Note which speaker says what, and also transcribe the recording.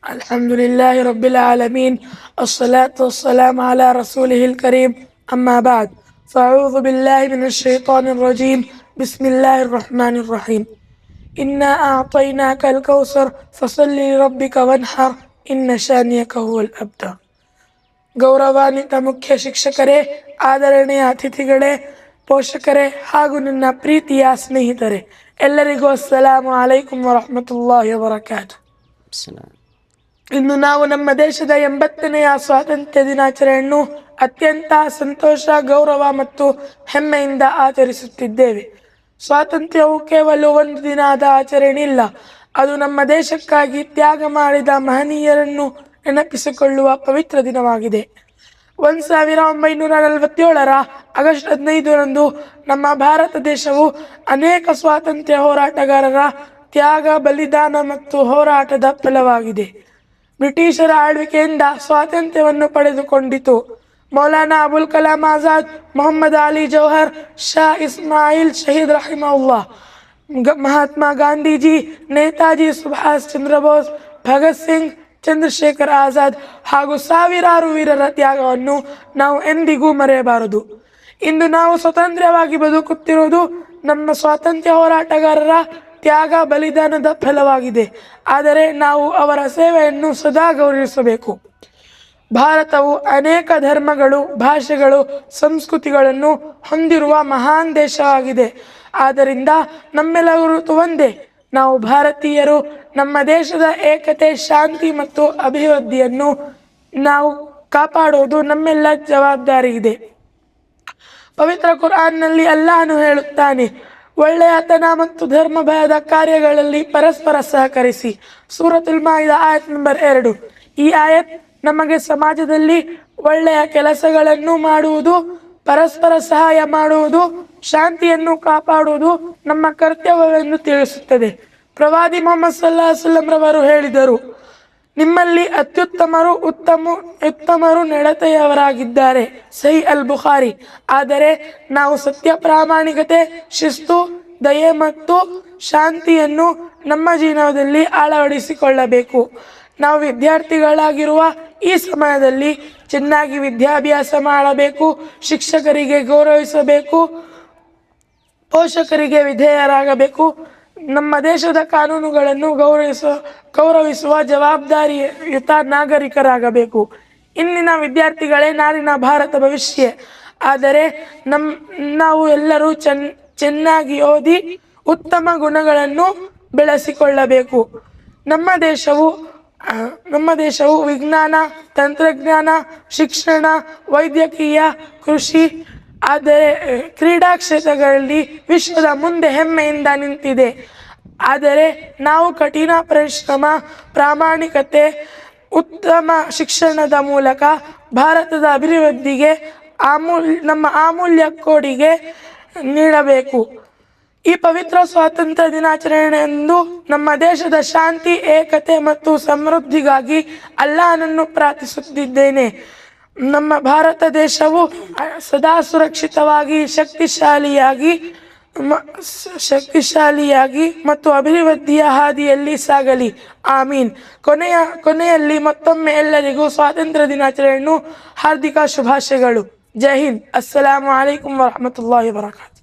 Speaker 1: الحمد لله رب العالمين. الصلاة والسلام على رسوله الكريم. أما بعد، فأعوذ بالله من الشيطان الرجيم. بسم الله الرحمن الرحيم. إنا أعطيناك الكوثر فصل لربك وانحر إن شانئك هو الأبتر. ಗೌರವಾನ್ವಿತ ಮುಖ್ಯ ಶಿಕ್ಷಕರೇ, ಆದರಣೀಯ ಅತಿಥಿಗಳೇ, ಪೋಷಕರೇ ಹಾಗೂ ನನ್ನ ಪ್ರೀತಿಯ ಸ್ನೇಹಿತರೆ, ಎಲ್ಲರಿಗೂ ಅಸ್ಸಲಾಮು ಅಲೈಕುಂ ವರಹಮತುಲ್ಲಾಹಿ ವಬರಕಾತು. ಇಂದು ನಾವು ನಮ್ಮ ದೇಶದ 80ನೆಯ ಸ್ವಾತಂತ್ರ್ಯ ದಿನಾಚರಣೆಯನ್ನು ಅತ್ಯಂತ ಸಂತೋಷ, ಗೌರವ ಮತ್ತು ಹೆಮ್ಮೆಯಿಂದ ಆಚರಿಸುತ್ತಿದ್ದೇವೆ. ಸ್ವಾತಂತ್ರ್ಯವು ಕೇವಲ ಒಂದು ದಿನದ ಆಚರಣೆ ಇಲ್ಲ, ಅದು ನಮ್ಮ ದೇಶಕ್ಕಾಗಿ ತ್ಯಾಗ ಮಾಡಿದ ಮಹನೀಯರನ್ನು ನೆನಪಿಸಿಕೊಳ್ಳುವ ಪವಿತ್ರ ದಿನವಾಗಿದೆ. 1947ರ ಆಗಸ್ಟ್ 15ರಂದು ನಮ್ಮ ಭಾರತ ದೇಶವು ಅನೇಕ ಸ್ವಾತಂತ್ರ್ಯ ಹೋರಾಟಗಾರರ ತ್ಯಾಗ, ಬಲಿದಾನ ಮತ್ತು ಹೋರಾಟದ ಫಲವಾಗಿದೆ. ಬ್ರಿಟಿಷರ ಆಳ್ವಿಕೆಯಿಂದ ಸ್ವಾತಂತ್ರ್ಯವನ್ನು ಪಡೆದುಕೊಂಡಿತು. ಮೌಲಾನಾ ಅಬುಲ್ ಕಲಾಂ ಆಜಾದ್, ಮೊಹಮ್ಮದ್ ಅಲಿ ಜೌಹರ್, ಶಾ ಇಸ್ಮಾಯಿಲ್ ಶಹೀದ್ ರಹಿಮಹುಲ್ಲಾ, ಮಹಾತ್ಮ ಗಾಂಧೀಜಿ, ನೇತಾಜಿ ಸುಭಾಷ್ ಚಂದ್ರ ಬೋಸ್, ಭಗತ್ ಸಿಂಗ್, ಚಂದ್ರಶೇಖರ್ ಆಜಾದ್ ಹಾಗೂ ಸಾವಿರಾರು ವೀರರ ತ್ಯಾಗವನ್ನು ನಾವು ಎಂದಿಗೂ ಮರೆಯಬಾರದು. ಇಂದು ನಾವು ಸ್ವತಂತ್ರವಾಗಿ ಬದುಕುತ್ತಿರುವುದು ನಮ್ಮ ಸ್ವಾತಂತ್ರ್ಯ ಹೋರಾಟಗಾರರ ತ್ಯಾಗ, ಬಲಿದಾನದ ಫಲವಾಗಿದೆ. ಆದರೆ ನಾವು ಅವರ ಸೇವೆಯನ್ನು ಸದಾ ಗೌರವಿಸಬೇಕು. ಭಾರತವು ಅನೇಕ ಧರ್ಮಗಳು, ಭಾಷೆಗಳು, ಸಂಸ್ಕೃತಿಗಳನ್ನು ಹೊಂದಿರುವ ಮಹಾನ್ ದೇಶವಾಗಿದೆ. ಆದ್ದರಿಂದ ನಮ್ಮೆಲ್ಲರೂ ಒಂದೇ. ನಾವು ಭಾರತೀಯರು. ನಮ್ಮ ದೇಶದ ಏಕತೆ, ಶಾಂತಿ ಮತ್ತು ಅಭಿವೃದ್ಧಿಯನ್ನು ನಾವು ಕಾಪಾಡುವುದು ನಮ್ಮೆಲ್ಲ ಜವಾಬ್ದಾರಿ ಇದೆ. ಪವಿತ್ರ ಕುರ್ಆನ್ನಲ್ಲಿ ಅಲ್ಲಾಹನು ಹೇಳುತ್ತಾನೆ, ಒಳ್ಳೆಯತನ ಮತ್ತು ಧರ್ಮ ಭಯದ ಕಾರ್ಯಗಳಲ್ಲಿ ಪರಸ್ಪರ ಸಹಕರಿಸಿ. ಸೂರತುಲ್ ಮಾಯಿದಾ ಆಯತ್ ನಂಬರ್ 2. ಈ ಆಯತ್ ನಮಗೆ ಸಮಾಜದಲ್ಲಿ ಒಳ್ಳೆಯ ಕೆಲಸಗಳನ್ನು ಮಾಡುವುದು, ಪರಸ್ಪರ ಸಹಾಯ ಮಾಡುವುದು, ಶಾಂತಿಯನ್ನು ಕಾಪಾಡುವುದು ನಮ್ಮ ಕರ್ತವ್ಯವೆಂದು ತಿಳಿಸುತ್ತದೆ. ಪ್ರವಾದಿ ಮುಹಮ್ಮದ್ ಸಲ್ಲಲ್ಲಾಹು ಅಲೈಹಿ ವಸಲ್ಲಂ ರವರು ಹೇಳಿದರು, ನಿಮ್ಮಲ್ಲಿ ಉತ್ತಮರು ನಡತೆಯವರಾಗಿದ್ದಾರೆ. ಸಹೀಹ್ ಅಲ್ ಬುಖಾರಿ. ಆದರೆ ನಾವು ಸತ್ಯ, ಪ್ರಾಮಾಣಿಕತೆ, ಶಿಸ್ತು, ದಯೆ ಮತ್ತು ಶಾಂತಿಯನ್ನು ನಮ್ಮ ಜೀವನದಲ್ಲಿ ಅಳವಡಿಸಿಕೊಳ್ಳಬೇಕು. ನಾವು ವಿದ್ಯಾರ್ಥಿಗಳಾಗಿರುವ ಈ ಸಮಯದಲ್ಲಿ ಚೆನ್ನಾಗಿ ವಿದ್ಯಾಭ್ಯಾಸ ಮಾಡಬೇಕು, ಶಿಕ್ಷಕರಿಗೆ ಗೌರವಿಸಬೇಕು, ಪೋಷಕರಿಗೆ ವಿಧೇಯರಾಗಬೇಕು, ನಮ್ಮ ದೇಶದ ಕಾನೂನುಗಳನ್ನು ಗೌರವಿಸುವ ಜವಾಬ್ದಾರಿಯುತ ನಾಗರಿಕರಾಗಬೇಕು. ಇಂದಿನ ವಿದ್ಯಾರ್ಥಿಗಳೇ ನಾಳಿನ ಭಾರತ ಭವಿಷ್ಯ. ಆದರೆ ನಾವು ಎಲ್ಲರೂ ಚೆನ್ನಾಗಿ ಓದಿ ಉತ್ತಮ ಗುಣಗಳನ್ನು ಬೆಳೆಸಿಕೊಳ್ಳಬೇಕು. ನಮ್ಮ ದೇಶವು ವಿಜ್ಞಾನ, ತಂತ್ರಜ್ಞಾನ, ಶಿಕ್ಷಣ, ವೈದ್ಯಕೀಯ, ಕೃಷಿ, ಆದರೆ ಕ್ರೀಡಾ ಕ್ಷೇತ್ರಗಳಲ್ಲಿ ವಿಶ್ವದ ಮುಂದೆ ಹೆಮ್ಮೆಯಿಂದ ನಿಂತಿದೆ. ಆದರೆ ನಾವು ಕಠಿಣ ಪರಿಶ್ರಮ, ಪ್ರಾಮಾಣಿಕತೆ, ಉತ್ತಮ ಶಿಕ್ಷಣದ ಮೂಲಕ ಭಾರತದ ಅಭಿವೃದ್ಧಿಗೆ ನಮ್ಮ ಅಮೂಲ್ಯ ಕೊಡುಗೆ ನೀಡಬೇಕು. ಈ ಪವಿತ್ರ ಸ್ವಾತಂತ್ರ್ಯ ದಿನಾಚರಣೆಯಂದು ನಮ್ಮ ದೇಶದ ಶಾಂತಿ, ಏಕತೆ ಮತ್ತು ಸಮೃದ್ಧಿಗಾಗಿ ಅಲ್ಲಾಹನನ್ನು ಪ್ರಾರ್ಥಿಸುತ್ತಿದ್ದೇನೆ. ನಮ್ಮ ಭಾರತ ದೇಶವು ಸದಾ ಸುರಕ್ಷಿತವಾಗಿ, ಶಕ್ತಿಶಾಲಿಯಾಗಿ ಮತ್ತು ಅಭಿವೃದ್ಧಿಯ ಹಾದಿಯಲ್ಲಿ ಸಾಗಲಿ. ಆಮೀನ್. ಕೊನೆಯಲ್ಲಿ ಮತ್ತೊಮ್ಮೆ ಎಲ್ಲರಿಗೂ ಸ್ವಾತಂತ್ರ್ಯ ದಿನಾಚರಣೆಯನ್ನು ಹಾರ್ದಿಕ ಶುಭಾಶಯಗಳು. ಜೈ ಹಿಂದ್. ಅಸ್ಸಲಾಮು ಅಲೈಕುಂ ವರಹಮತುಲ್ಲಾಹಿ ವಬರಕಾತು.